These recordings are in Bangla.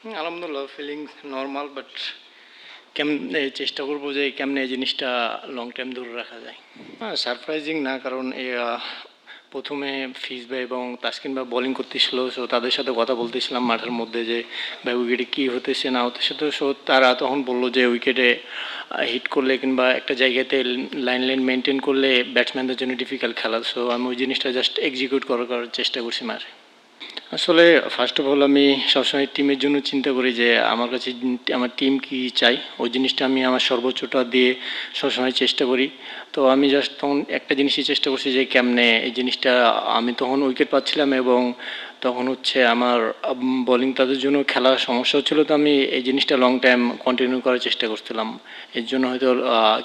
আলহামদুলিল্লাহ ফিলিংস নরমাল বাট কেমনে চেষ্টা করবো যে কেমনে এই জিনিসটা লং টাইম ধরে রাখা যায়। সারপ্রাইজিং না, কারণ প্রথমে ফিজ ভাই এবং তাসকিন ভাই বোলিং করতেছিল, সো তাদের সাথে কথা বলতেছিলাম মাঠের মধ্যে যে ভাই উইকেটে কী হতেছে না হতেছে, তো সো তারা তখন বললো যে উইকেটে হিট করলে কিংবা একটা জায়গাতে লাইন মেনটেন করলে ব্যাটসম্যানদের জন্য ডিফিকাল্ট খেলা। সো আমি ওই জিনিসটা জাস্ট এক্সিকিউট করার চেষ্টা করছি মাঠে। আসলে ফার্স্ট অফ অল আমি সবসময় টিমের জন্য চিন্তা করি যে আমার কাছে আমার টিম কি চাই, ওই জিনিসটা আমি আমার সর্বোচ্চটা দিয়ে সবসময় চেষ্টা করি। তো আমি জাস্ট তখন একটা জিনিসই চেষ্টা করছি যে কেমনে এই জিনিসটা, আমি তখন উইকেট পাচ্ছিলাম এবং তখন হচ্ছে আমার বোলিং তাদের জন্য খেলার সমস্যা হচ্ছিলো, তো আমি এই জিনিসটা লং টাইম কন্টিনিউ করার চেষ্টা করছিলাম। এর জন্য হয়তো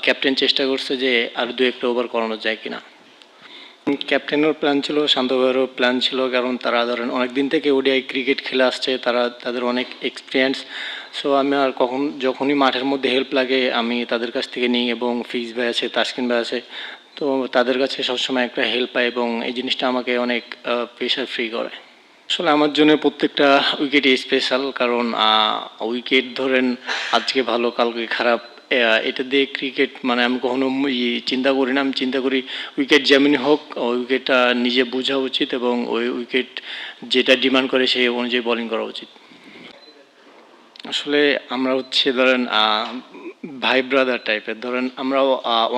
ক্যাপ্টেন চেষ্টা করছে যে আর দু একটা ওভার করানো যায় কিনা। ক্যাপ্টেনেরও প্ল্যান ছিল, শান্ত ভাইয়েরও প্ল্যান ছিল, কারণ তারা ধরেন অনেক দিন থেকে ওডিআই ক্রিকেট খেলে আসছে, তাদের অনেক এক্সপিরিয়েন্স। সো আমি আর যখনই মাঠের মধ্যে হেল্প লাগে আমি তাদের কাছ থেকে নিই, এবং ফিজ ভাই আছে, তাসকিন ভাই আছে, তো তাদের কাছে সবসময় একটা হেল্প পাই এবং এই জিনিসটা আমাকে অনেক প্রেশার ফ্রি করে। আসলে আমার জন্য প্রত্যেকটা উইকেটই স্পেশাল, কারণ উইকেট ধরেন আজকে ভালো কালকে খারাপ, এটা দিয়ে ক্রিকেট মানে আমি কখনো চিন্তা করি না। আমি চিন্তা করি উইকেট যেমনই হোক ওই উইকেটটা নিজে বোঝা উচিত এবং ওই উইকেট যেটা ডিমান্ড করে সেই অনুযায়ী বোলিং করা উচিত। আসলে আমরা হচ্ছে ধরেন ভাই ব্রাদার টাইপের, ধরেন আমরা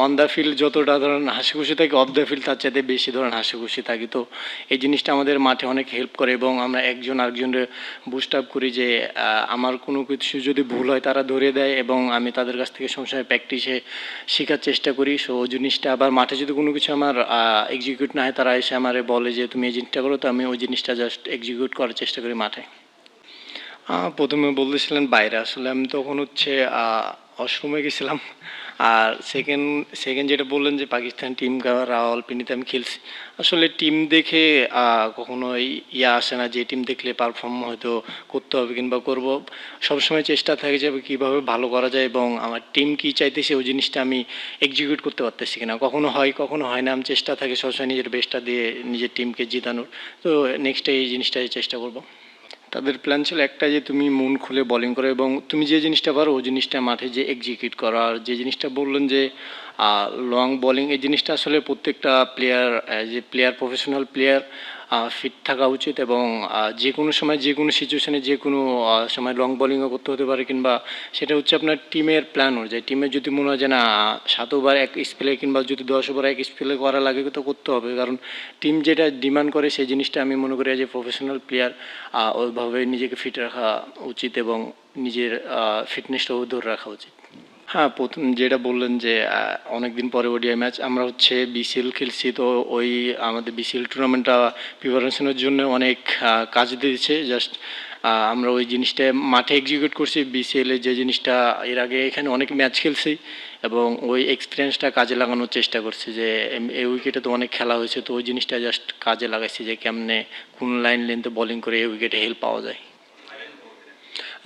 অন দ্য ফিল্ড যতটা ধরেন হাসি খুশি থাকি, অফ দ্য ফিল্ড তার চাইতে বেশি ধরেন হাসি খুশি থাকি। তো এই জিনিসটা আমাদের মাঠে অনেক হেল্প করে এবং আমরা একজন আরেকজনের বুস্ট আপ করি যে আমার কোনো কিছু যদি ভুল হয় তারা ধরে দেয় এবং আমি তাদের কাছ থেকে সবসময় প্র্যাকটিসে শেখার চেষ্টা করি। সো ওই জিনিসটা আবার মাঠে যদি কোনো কিছু আমার এক্সিকিউট না হয় তারা এসে আমারে বলে যে তুমি এই জিনিসটা করো, তো আমি ওই জিনিসটা জাস্ট এক্সিকিউট করার চেষ্টা করি মাঠে। প্রথমে বলতেছিলেন বাইরে, আসলে আমি তখন হচ্ছে ওয়াশরুমে গেছিলাম। আর সেকেন্ড যেটা বললেন যে পাকিস্তান টিম রাওয়ালপিন্ডিতে আমি খেলছি, আসলে টিম দেখে কখনোই আসে না যে টিম দেখলে পারফর্ম হয়তো করতে হবে কিংবা করব। সবসময় চেষ্টা থাকে যে কীভাবে ভালো করা যায় এবং আমার টিম কী চাইতেছে ওই জিনিসটা আমি এক্সিকিউট করতে পারতেছি কিনা, কখনো হয় কখনো হয় না। আমি চেষ্টা থাকে সবসময় নিজের বেস্টটা দিয়ে নিজের টিমকে জিতানোর। তো নেক্সটে এই জিনিসটাই চেষ্টা করব। তাদের প্ল্যান ছিল একটা, যে তুমি মন খুলে বোলিং করো এবং তুমি যে জিনিসটা পারো ওই জিনিসটা মাঠে যে এক্সিকিউট করা। আর যে জিনিসটা বললেন যে লং বোলিং, এই জিনিসটা আসলে প্রত্যেকটা প্লেয়ার, যে প্রফেশনাল প্লেয়ার ফিট থাকা উচিত এবং যে কোনো সময় যে কোনো সিচুয়েশানে যে কোনো সময় লং বোলিংও করতে হতে পারে, কিংবা সেটা হচ্ছে আপনার টিমের প্ল্যান অনুযায়ী। টিমের যদি মনে হয় যে না 7 ওভার এক স্পেলে কিংবা যদি 10 ওভার এক স্পেলে করা লাগে তো করতে হবে, কারণ টিম যেটা ডিমান্ড করে সেই জিনিসটা আমি মনে করি যে প্রফেশনাল প্লেয়ার ওইভাবে নিজেকে ফিট রাখা উচিত এবং নিজের ফিটনেসটাও ধরে রাখা উচিত। হ্যাঁ, প্রথম যেটা বললেন যে অনেক দিন পরে ওডিআই ম্যাচ, আমরা হচ্ছে বিসিএল খেলছি, তো ওই আমাদের বিসিএল টুর্নামেন্টটা প্রিপারেশনের জন্য অনেক কাজ দিয়েছে। জাস্ট আমরা ওই জিনিসটা মাঠে এক্সিকিউট করছি। বিসিএলে যে জিনিসটা এর আগে এখানে অনেক ম্যাচ খেলছি এবং ওই এক্সপিরিয়েন্সটা কাজে লাগানোর চেষ্টা করছি যে এই উইকেটে তো অনেক খেলা হয়েছে, তো ওই জিনিসটা জাস্ট কাজে লাগাইছি যে কেমনে কোন লাইন লেন্থে বোলিং করে এই উইকেটে হেল্প পাওয়া যায়।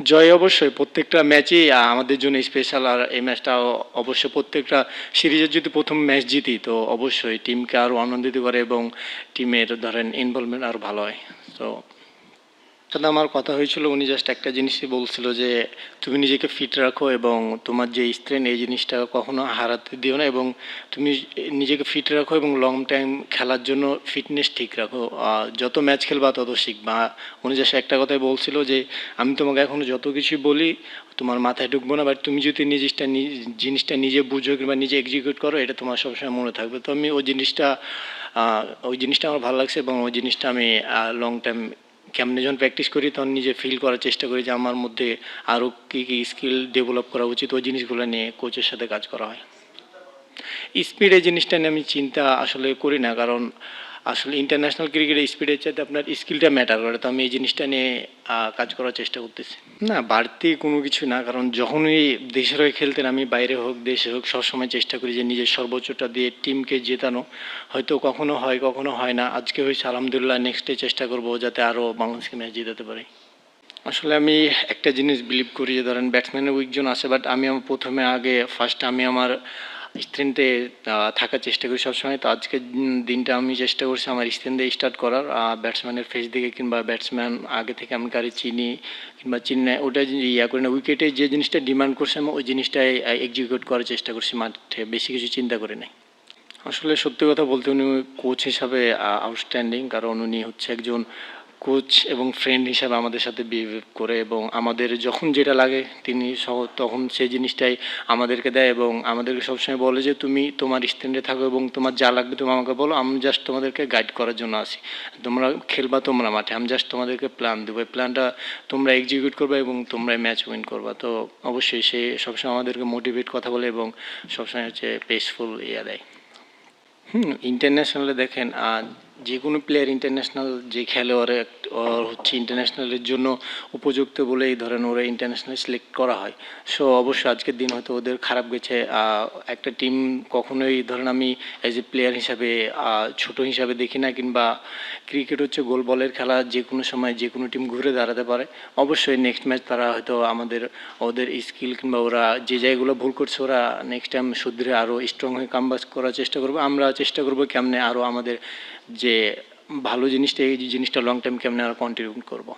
জয় অবশ্যই, প্রত্যেকটা ম্যাচই আমাদের জন্য স্পেশাল। আর এই ম্যাচটা অবশ্যই প্রত্যেকটা সিরিজের যদি প্রথম ম্যাচ জিতি তো অবশ্যই টিমকে আরও আনন্দিত করে এবং টিমের ধরেন ইনভলভমেন্ট আরও ভালো হয়। তো সাথে আমার কথা হয়েছিল, উনি জাস্ট একটা জিনিসই বলছিল যে তুমি নিজেকে ফিট রাখো এবং তোমার যে স্ট্রেন এই জিনিসটা কখনো হারাতে দিও না এবং তুমি নিজেকে ফিট রাখো এবং লং টাইম খেলার জন্য ফিটনেস ঠিক রাখো। যত ম্যাচ খেলবা তত শিখবা। উনি জাস্ট একটা কথাই বলছিল যে আমি তোমাকে এখনও যত কিছু বলি তোমার মাথায় ঢুকবো না, বাট তুমি যদি জিনিসটা নিজে বুঝো কিংবা নিজে এক্সিকিউট করো এটা তোমার সবসময় মনে থাকবে। তো আমি ওই জিনিসটা আমার ভালো লাগছে এবং ওই জিনিসটা আমি লং টাইম কেমনে যখন প্র্যাকটিস করি তখন নিজে ফিল করার চেষ্টা করি যে আমার মধ্যে আরও কী কী স্কিল ডেভেলপ করা উচিত, ওই জিনিসগুলো নিয়ে কোচের সাথে কাজ করা হয়। স্পিড এই জিনিসটা নিয়ে আমি চিন্তা আসলে করি না, কারণ আসলে ইন্টারন্যাশনাল ক্রিকেটে স্পিডের চাইতে আপনার স্কিলটা ম্যাটার করে। তো আমি এই জিনিসটা নিয়ে কাজ করার চেষ্টা করতেছি। না, বাড়তি কোনো কিছু না, কারণ যখনই দেশের হয়ে খেলতেন আমি বাইরে হোক দেশে হোক সবসময় চেষ্টা করি যে নিজের সর্বোচ্চটা দিয়ে টিমকে জেতানো। হয়তো কখনো হয় কখনো হয় না, আজকে হয়েছে আলহামদুলিল্লাহ, নেক্সটে চেষ্টা করবো যাতে আরও বাংলাদেশকে ম্যাচ জিতাতে পারি। আসলে আমি একটা জিনিস বিলিভ করি যে ধরেন ব্যাটসম্যানের উইক জোন আছে, বাট আমি আমার প্রথমে ফার্স্ট আমি আমার স্ট্রেন্থে থাকার চেষ্টা করি সবসময়। তো আজকের দিনটা আমি চেষ্টা করছি আমার স্ট্রেন্থে স্টার্ট করার, ব্যাটসম্যানের ফেস দিকে কিংবা ব্যাটসম্যান আগে থেকে আমি কারে চিনি কিংবা চিনি না ওটা ইয়া করি না, উইকেটে যে জিনিসটা ডিমান্ড করছে আমি ওই জিনিসটাই এক্সিকিউট করার চেষ্টা করছি মাঠে, বেশি কিছু চিন্তা করি নাই। আসলে সত্যি কথা বলতে উনি কোচ হিসাবে আউটস্ট্যান্ডিং, কারণ উনি হচ্ছে একজন কোচ এবং ফ্রেন্ড হিসাবে আমাদের সাথে বিহেভ করে এবং আমাদের যখন যেটা লাগে তিনি তখন সেই জিনিসটাই আমাদেরকে দেয় এবং আমাদেরকে সবসময় বলে যে তুমি তোমার স্ট্যান্ডে থাকো এবং তোমার যা লাগবে তুমি আমাকে বলো, আমি জাস্ট তোমাদেরকে গাইড করার জন্য আসি। তোমরা খেলবা তোমরা মাঠে, আমি জাস্ট তোমাদেরকে প্ল্যান দেবো, এই প্ল্যানটা তোমরা এক্সিকিউট করবে এবং তোমরাই ম্যাচ উইন করবা। তো অবশ্যই সে সবসময় আমাদেরকে মোটিভেট কথা বলে এবং সবসময় হচ্ছে পেসফুল ইয়ে দেয়। ইন্টারন্যাশনালে দেখেন যে কোনো প্লেয়ার ইন্টারন্যাশনাল যে খেলে ওর হচ্ছে ইন্টারন্যাশনালের জন্য উপযুক্ত বলেই ধরেন ওরা ইন্টারন্যাশনাল সিলেক্ট করা হয়। সো অবশ্যই আজকের দিন হয়তো ওদের খারাপ গেছে, একটা টিম কখনোই ধরেন আমি অ্যাজ এ প্লেয়ার হিসাবে ছোট হিসাবে দেখি না, কিংবা ক্রিকেট হচ্ছে গোল বলের খেলা, যে কোনো সময় যে কোনো টিম ঘুরে দাঁড়াতে পারে। অবশ্যই নেক্সট ম্যাচ তারা হয়তো ওদের স্কিল কিংবা ওরা যে জায়গাগুলো ভুল করছে ওরা নেক্সট টাইম শুধরে আরও স্ট্রং হয়ে কামব্যাক করার চেষ্টা করবো। আমরা চেষ্টা করবো কেমনে আরও আমাদের যে ভালো জিনিসটা এই জিনিসটা লং টাইম কেমনে আর কন্টিনিউ করবো।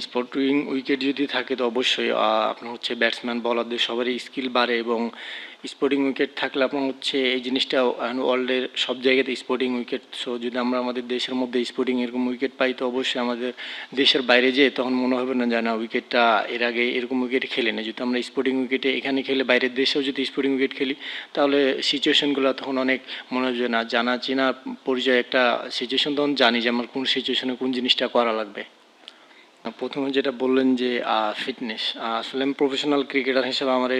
স্পোর্টিং উইকেট যদি থাকে তো অবশ্যই আপনার হচ্ছে ব্যাটসম্যান বলারদের সবারই স্কিল বাড়ে এবং স্পোর্টিং উইকেট থাকলে আপনার হচ্ছে এই জিনিসটা ওয়ার্ল্ডের সব জায়গাতে স্পোর্টিং উইকেট। সো যদি আমরা আমাদের দেশের মধ্যে স্পোর্টিং এরকম উইকেট পাই তো অবশ্যই আমাদের দেশের বাইরে যেয়ে তখন মনে হবে না যে না উইকেটটা এর আগে এরকম উইকেট খেলে না। যদি আমরা স্পোর্টিং উইকেটে এখানে খেলে বাইরের দেশেও যদি স্পোর্টিং উইকেট খেলি তাহলে সিচুয়েশনগুলো তখন অনেক মনে হয় যে না জানা চেনা পরিচয় একটা সিচুয়েশন, তখন জানি যে আমার কোন সিচুয়েশনে কোন জিনিসটা করা লাগবে। প্রথমে যেটা বললেন যে ফিটনেস, আসলে আমি প্রফেশনাল ক্রিকেটার হিসেবে আমার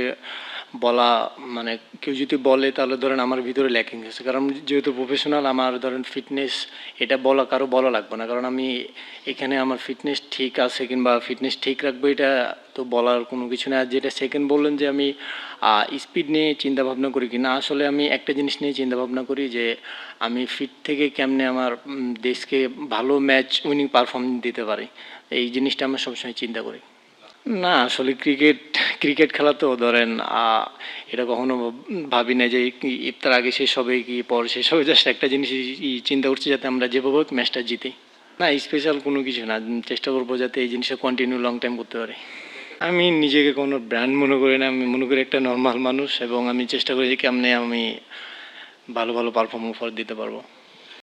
বলা মানে কেউ যদি বলে তাহলে ধরেন আমার ভিতরে ল্যাকিং আছে, কারণ যেহেতু প্রফেশনাল আমার ধরেন ফিটনেস এটা কারো বলা লাগবে না, কারণ আমি এখানে আমার ফিটনেস ঠিক আছে কিংবা ফিটনেস ঠিক রাখবো এটা তো বলার কোনো কিছু না। আর যেটা সেকেন্ড বললেন যে আমি স্পিড নিয়ে চিন্তা ভাবনা করি কি না, আসলে আমি একটা জিনিস নিয়ে চিন্তা ভাবনা করি যে আমি ফিট থেকে কেমনে আমার দেশকে ভালো ম্যাচ উইনিং পারফরমেন্স দিতে পারি, এই জিনিসটা আমরা সবসময় চিন্তা করি। না আসলে ক্রিকেট খেলা তো ধরেন এটা কখনো ভাবি না যে ইফতার আগে শেষ হবে কি পর শেষ হবে, জাস্ট একটা জিনিস চিন্তা করছি যাতে আমরা যেভাবে হোক ম্যাচটা জিতি। না স্পেশাল কোনো কিছু না, চেষ্টা করবো যাতে এই জিনিসটা কন্টিনিউ লং টাইম করতে পারি। আমি নিজেকে কোনো ব্র্যান্ড মনে করি না, আমি মনে করি একটা নর্মাল মানুষ এবং আমি চেষ্টা করি যে কেমনে আমি ভালো ভালো পারফর্ম অফার দিতে পারবো।